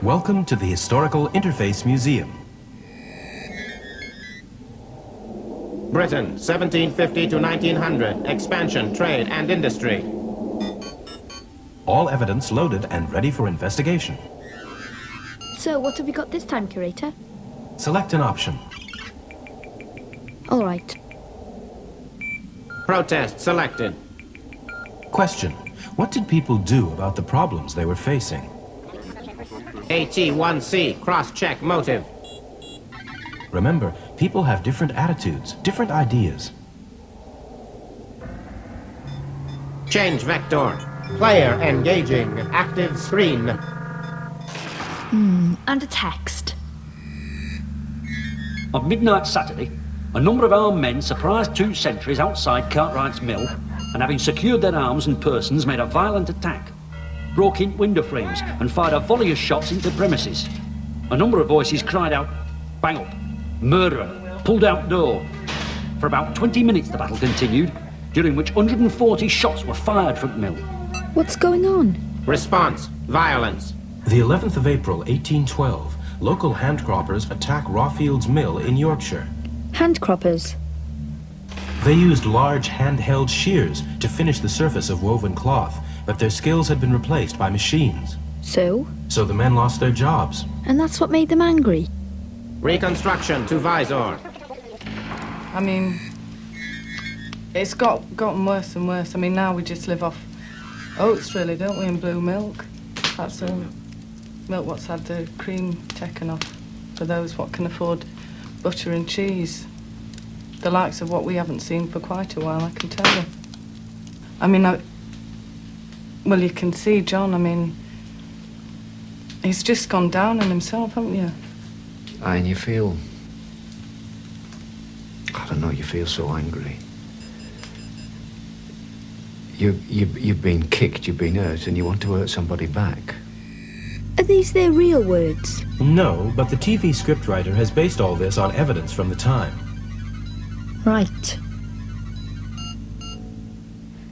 Welcome to the Historical Interface Museum. Britain, 1750 to 1900. Expansion, trade, and industry. All evidence loaded and ready for investigation. So, what have we got this time, Curator? Select an option. All right. Protest selected. Question: what did people do about the problems they were facing? AT1C, cross-check motive. Remember, people have different attitudes, different ideas. Change vector. Player engaging. Active screen. And a text. On midnight Saturday, a number of armed men surprised two sentries outside Cartwright's mill and, having secured their arms and persons, made a violent attack, broke in window frames and fired a volley of shots into premises. A number of voices cried out, "Bang up! Murderer! Pulled out door!" For about 20 minutes the battle continued, during which 140 shots were fired from the mill. What's going on? Response, violence. The 11th of April, 1812, local handcroppers attack Rawfields Mill in Yorkshire. Handcroppers. They used large handheld shears to finish the surface of woven cloth, but their skills had been replaced by machines. So? So the men lost their jobs. And that's what made them angry? Reconstruction to visor. I mean, it's gotten worse and worse. I mean, now we just live off oats, really, don't we, and blue milk. That's the milk what's had the cream taken off for those what can afford butter and cheese. The likes of what we haven't seen for quite a while, I can tell you. I mean, well, you can see John, I mean, he's just gone down on himself, haven't you? Aye, and you feel, I don't know, you feel so angry. You've been kicked, you've been hurt, and you want to hurt somebody back. Are these their real words? No, but the TV scriptwriter has based all this on evidence from the time. Right.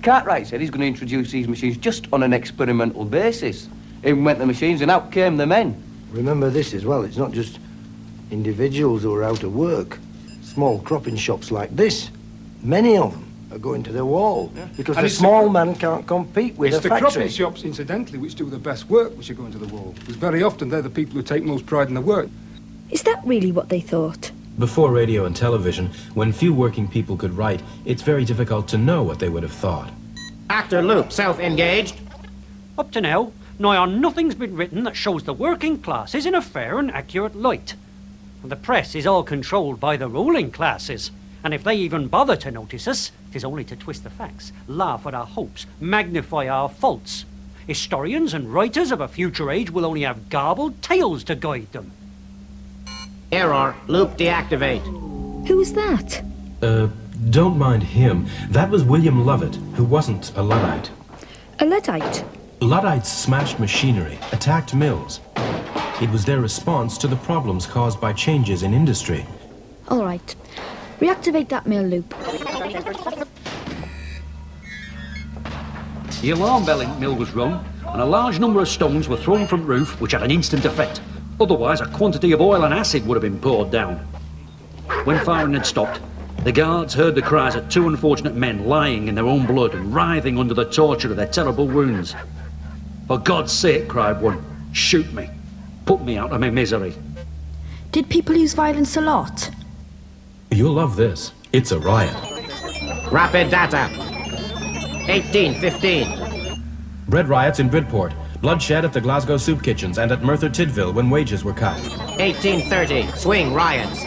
Cartwright said he's going to introduce these machines just on an experimental basis. In went the machines and out came the men. Remember this as well, it's not just individuals who are out of work. Small cropping shops like this, many of them are going to the wall because the small man can't compete with a factory. It's the cropping shops, incidentally, which do the best work, which are going to the wall. Because very often they're the people who take most pride in the work. Is that really what they thought? Before radio and television, when few working people could write, it's very difficult to know what they would have thought. Actor loop, self-engaged. Up to now, nigh on nothing's been written that shows the working classes in a fair and accurate light. And the press is all controlled by the ruling classes. And if they even bother to notice us, it is only to twist the facts, laugh at our hopes, magnify our faults. Historians and writers of a future age will only have garbled tales to guide them. Error, loop deactivate. Who was that? Don't mind him. That was William Lovett, who wasn't a Luddite. A Luddite? Luddites smashed machinery, attacked mills. It was their response to the problems caused by changes in industry. All right. Reactivate that mill loop. The alarm bell in the mill was rung, and a large number of stones were thrown from the roof, which had an instant effect. Otherwise, a quantity of oil and acid would have been poured down. When firing had stopped, the guards heard the cries of two unfortunate men lying in their own blood and writhing under the torture of their terrible wounds. "For God's sake," cried one, "shoot me. Put me out of my misery." Did people use violence a lot? You'll love this. It's a riot. Rapid data. 1815. Bread riots in Bridport. Bloodshed at the Glasgow soup kitchens and at Merthyr Tydfil when wages were cut. 1830. Swing riots.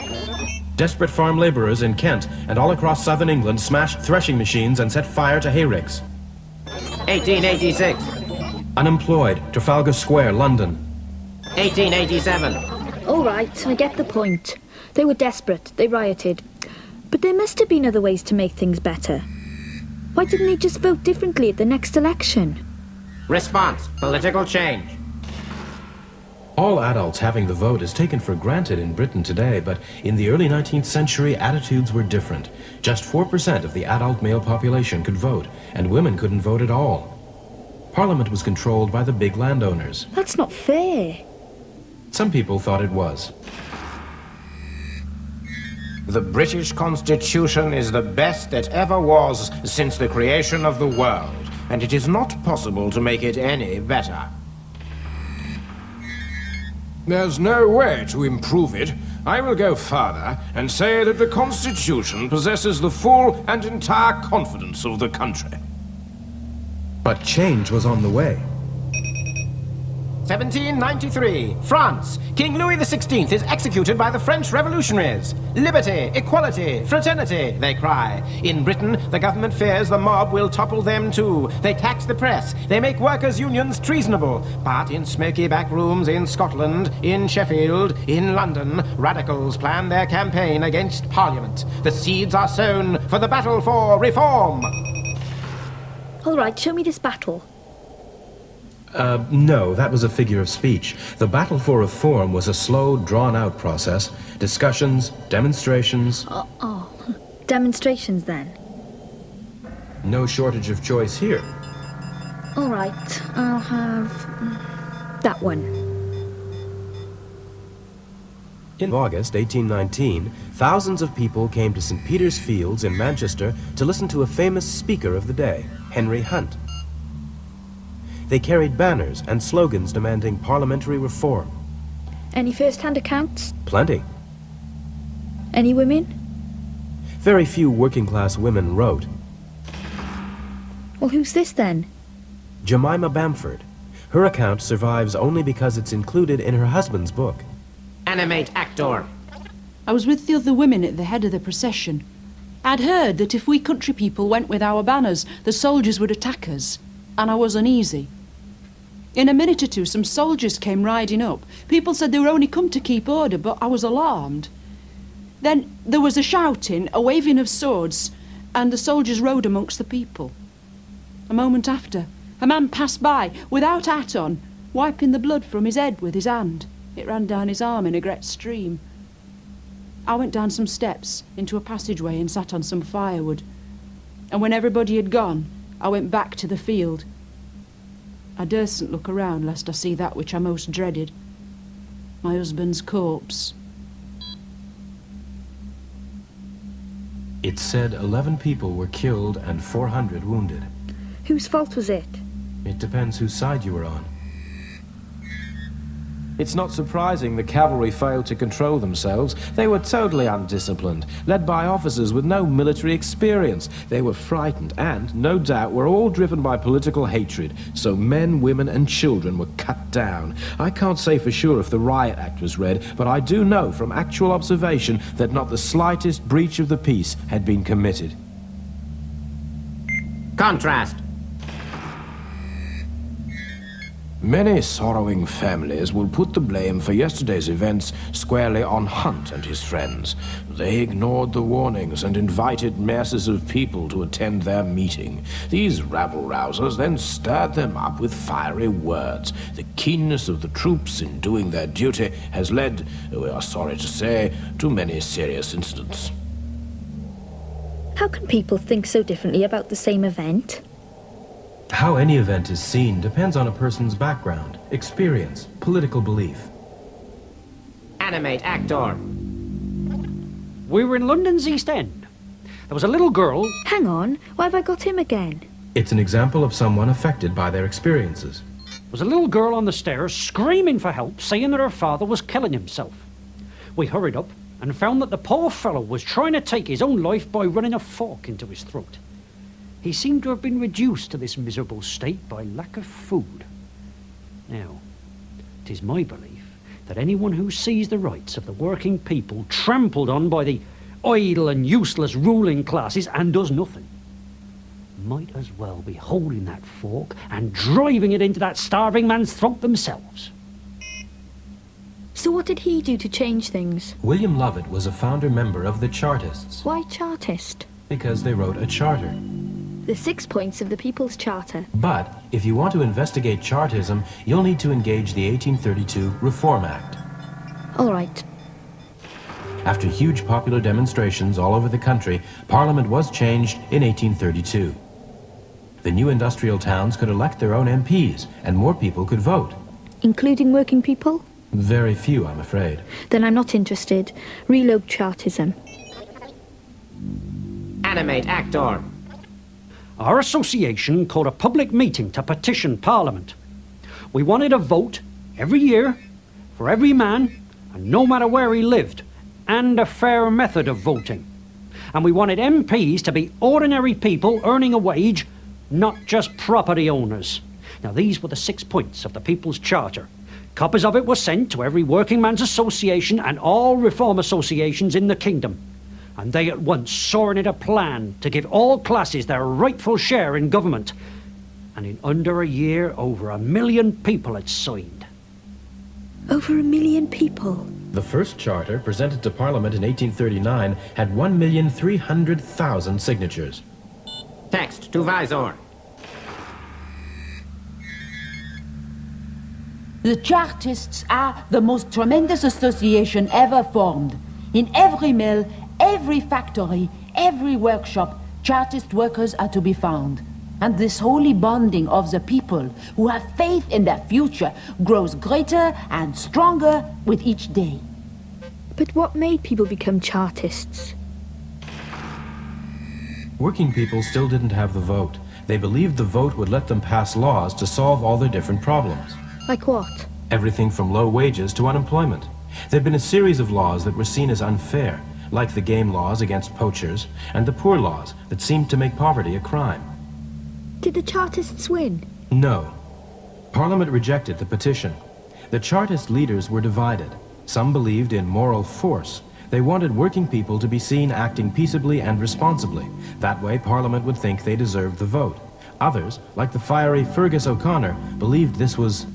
Desperate farm labourers in Kent and all across southern England smashed threshing machines and set fire to hayricks. 1886. Unemployed. Trafalgar Square, London. 1887. All right, I get the point. They were desperate, they rioted. But there must have been other ways to make things better. Why didn't they just vote differently at the next election? Response, political change. All adults having the vote is taken for granted in Britain today, but in the early 19th century, attitudes were different. Just 4% of the adult male population could vote, and women couldn't vote at all. Parliament was controlled by the big landowners. That's not fair. Some people thought it was. The British Constitution is the best that ever was since the creation of the world, and it is not possible to make it any better. There's no way to improve it. I will go further and say that the Constitution possesses the full and entire confidence of the country. But change was on the way. 1793, France. King Louis XVI is executed by the French revolutionaries. Liberty, equality, fraternity, they cry. In Britain, the government fears the mob will topple them too. They tax the press. They make workers' unions treasonable. But in smoky back rooms in Scotland, in Sheffield, in London, radicals plan their campaign against Parliament. The seeds are sown for the battle for reform. All right, show me this battle. No, that was a figure of speech. The battle for reform was a slow, drawn-out process. Discussions, demonstrations. Demonstrations then. No shortage of choice here. All right, I'll have that one. In August 1819, thousands of people came to St. Peter's Fields in Manchester to listen to a famous speaker of the day, Henry Hunt. They carried banners and slogans demanding parliamentary reform. Any first-hand accounts? Plenty. Any women? Very few working-class women wrote. Well, who's this then? Jemima Bamford. Her account survives only because it's included in her husband's book. Animate actor. I was with the other women at the head of the procession. I'd heard that if we country people went with our banners, the soldiers would attack us, and I was uneasy. In a minute or two, some soldiers came riding up. People said they were only come to keep order, but I was alarmed. Then there was a shouting, a waving of swords, and the soldiers rode amongst the people. A moment after, a man passed by, without hat on, wiping the blood from his head with his hand. It ran down his arm in a great stream. I went down some steps, into a passageway, and sat on some firewood. And when everybody had gone, I went back to the field. I durstn't look around lest I see that which I most dreaded. My husband's corpse. It said 11 people were killed and 400 wounded. Whose fault was it? It depends whose side you were on. It's not surprising the cavalry failed to control themselves. They were totally undisciplined, led by officers with no military experience. They were frightened and, no doubt, were all driven by political hatred. So men, women and children were cut down. I can't say for sure if the Riot Act was read, but I do know from actual observation that not the slightest breach of the peace had been committed. Contrast. Many sorrowing families will put the blame for yesterday's events squarely on Hunt and his friends. They ignored the warnings and invited masses of people to attend their meeting. These rabble-rousers then stirred them up with fiery words. The keenness of the troops in doing their duty has led, we are sorry to say, to many serious incidents. How can people think so differently about the same event? How any event is seen depends on a person's background, experience, political belief. Animate actor. We were in London's East End. There was a little girl... Hang on, why have I got him again? It's an example of someone affected by their experiences. There was a little girl on the stairs screaming for help, saying that her father was killing himself. We hurried up and found that the poor fellow was trying to take his own life by running a fork into his throat. He seemed to have been reduced to this miserable state by lack of food. Now, 'tis my belief that anyone who sees the rights of the working people trampled on by the idle and useless ruling classes and does nothing might as well be holding that fork and driving it into that starving man's throat themselves. So what did he do to change things? William Lovett was a founder member of the Chartists Why Chartist? because they wrote a charter. The 6 points of the People's Charter. But if you want to investigate Chartism, you'll need to engage the 1832 Reform Act. All right. After huge popular demonstrations all over the country, Parliament was changed in 1832. The new industrial towns could elect their own MPs, and more people could vote. Including working people? Very few, I'm afraid. Then I'm not interested. Reload Chartism. Animate actor. Our association called a public meeting to petition Parliament. We wanted a vote every year for every man, and no matter where he lived, and a fair method of voting. And we wanted MPs to be ordinary people earning a wage, not just property owners. Now, these were the 6 points of the People's Charter. Copies of it were sent to every working man's association and all reform associations in the kingdom. And they at once saw in it a plan to give all classes their rightful share in government. And in under a year, over 1 million people had signed. Over 1 million people? The first charter, presented to Parliament in 1839, had 1,300,000 signatures. Text to Visor. The Chartists are the most tremendous association ever formed. In every mill, every factory, every workshop, Chartist workers are to be found. And this holy bonding of the people who have faith in their future grows greater and stronger with each day. But what made people become Chartists? Working people still didn't have the vote. They believed the vote would let them pass laws to solve all their different problems. Like what? Everything from low wages to unemployment. There'd been a series of laws that were seen as unfair, like the game laws against poachers, and the poor laws that seemed to make poverty a crime. Did the Chartists win? No. Parliament rejected the petition. The Chartist leaders were divided. Some believed in moral force. They wanted working people to be seen acting peaceably and responsibly. That way, Parliament would think they deserved the vote. Others, like the fiery Fergus O'Connor, believed this was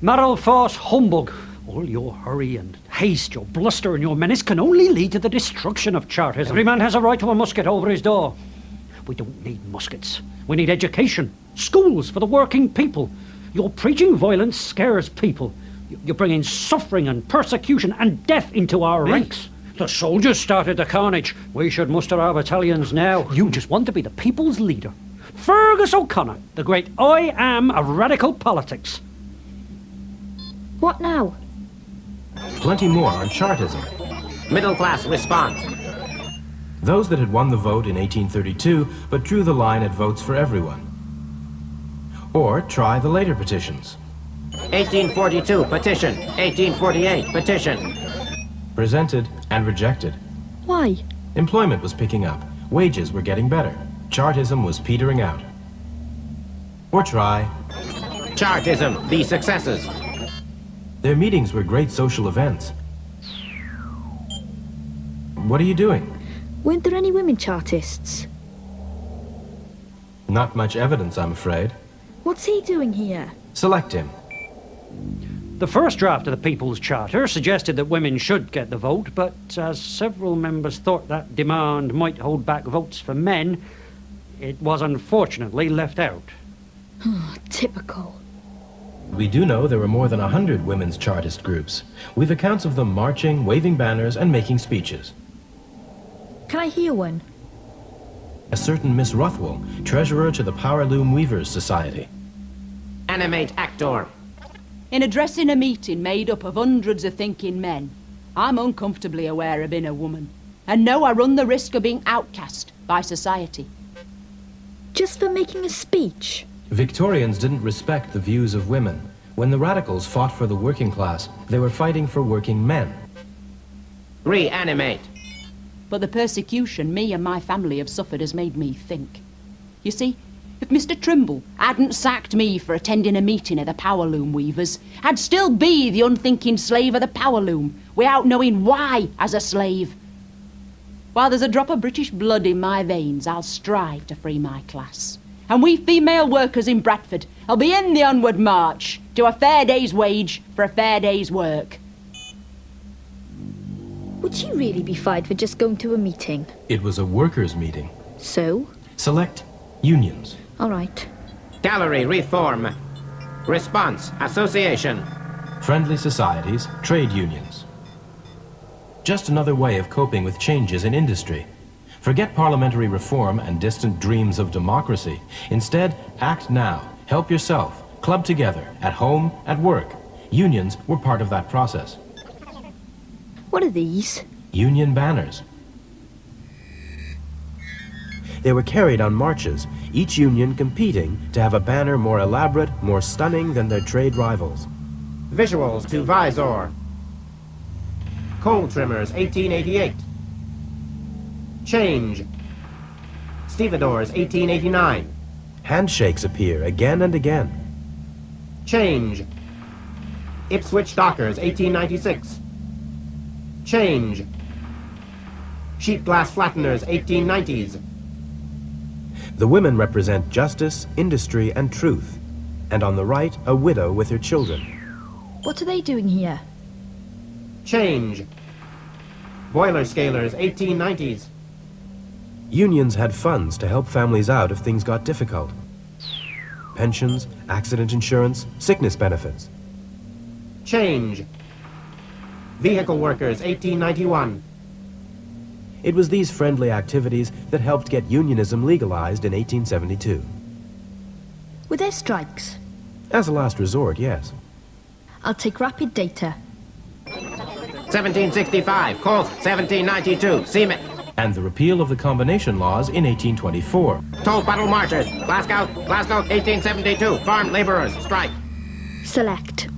moral force humbug. All your hurry and haste, your bluster and your menace can only lead to the destruction of Chartism. Every man has a right to a musket over his door. We don't need muskets. We need education, schools for the working people. You're preaching violence scares people. You're bringing suffering and persecution and death into our ranks. The soldiers started the carnage. We should muster our battalions now. You just want to be the people's leader. Fergus O'Connor, the great I am of radical politics. What now? plenty more on Chartism. Middle class response. Those that had won the vote in 1832 but drew the line at votes for everyone. Or try the later petitions. 1842 petition. 1848 petition. Presented and rejected. Why? Employment was picking up. Wages were getting better. Chartism was petering out. Or try Chartism, the successes. Their meetings were great social events. What are you doing? Weren't there any women Chartists? Not much evidence, I'm afraid. What's he doing here? Select him. The first draft of the People's Charter suggested that women should get the vote, but as several members thought that demand might hold back votes for men, it was unfortunately left out. Typical. We do know there were more than 100 women's Chartist groups. We've accounts of them marching, waving banners, and making speeches. Can I hear one? A certain Miss Rothwell, treasurer to the Power Loom Weavers Society. Animate actor. In addressing a meeting made up of hundreds of thinking men, I'm uncomfortably aware of being a woman, and know I run the risk of being outcast by society. Just for making a speech? Victorians didn't respect the views of women. When the radicals fought for the working class, they were fighting for working men. Reanimate. But the persecution me and my family have suffered has made me think. You see, if Mr. Trimble hadn't sacked me for attending a meeting of the Power Loom Weavers, I'd still be the unthinking slave of the Power Loom, without knowing why as a slave. While there's a drop of British blood in my veins, I'll strive to free my class. And we female workers in Bradford will be in the onward march to a fair day's wage for a fair day's work. Would she really be fired for just going to a meeting? It was a workers' meeting. So? Select unions. All right. Gallery reform. Response association. Friendly societies, trade unions. Just another way of coping with changes in industry. Forget parliamentary reform and distant dreams of democracy. Instead, act now. Help yourself. Club together, at home, at work. Unions were part of that process. What are these? Union banners. They were carried on marches, each union competing to have a banner more elaborate, more stunning than their trade rivals. Visuals to Visor. Coal trimmers, 1888. Change. Stevedores, 1889. Handshakes appear again and again. Change. Ipswich Dockers, 1896. Change. Sheet glass flatteners, 1890s. The women represent justice, industry, and truth. And on the right, a widow with her children. What are they doing here? Change. Boiler scalers, 1890s. Unions had funds to help families out if things got difficult. Pensions, accident insurance, sickness benefits. Change. Vehicle workers, 1891. It was these friendly activities that helped get unionism legalized in 1872. Were there strikes? As a last resort, yes. I'll take rapid data. 1765, Colt, 1792, Seaman. And the repeal of the combination laws in 1824. Toll Battle Marchers, Glasgow, 1872, farm laborers, strike. Select.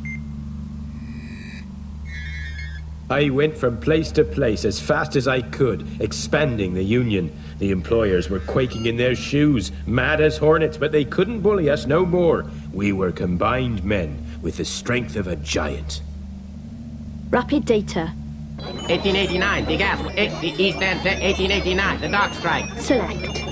I went from place to place as fast as I could, expanding the union. The employers were quaking in their shoes, mad as hornets, but they couldn't bully us no more. We were combined men with the strength of a giant. Rapid data. 1889, the gas, the East End, 1889, the dock strike. Select.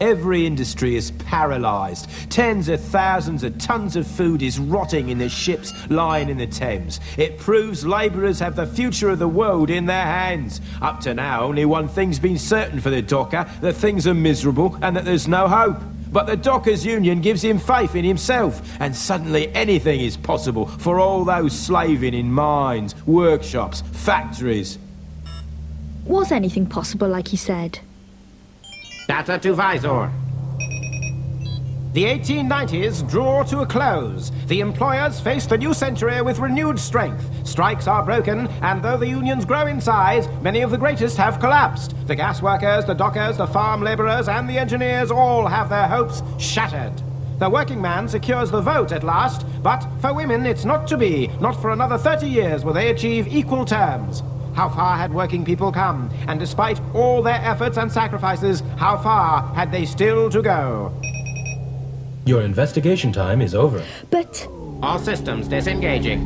Every industry is paralyzed. Tens of thousands of tons of food is rotting in the ships lying in the Thames. It proves labourers have the future of the world in their hands. Up to now, only one thing's been certain for the docker, that things are miserable and that there's no hope. But the Dockers' Union gives him faith in himself, and suddenly anything is possible for all those slaving in mines, workshops, factories. Was anything possible like he said? Data to Visor. The 1890s draw to a close. The employers face the new century with renewed strength. Strikes are broken, and though the unions grow in size, many of the greatest have collapsed. The gas workers, the dockers, the farm labourers, and the engineers all have their hopes shattered. The working man secures the vote at last, but for women it's not to be. Not for another 30 years will they achieve equal terms. How far had working people come? And despite all their efforts and sacrifices, how far had they still to go? Your investigation time is over. But... All systems disengaging.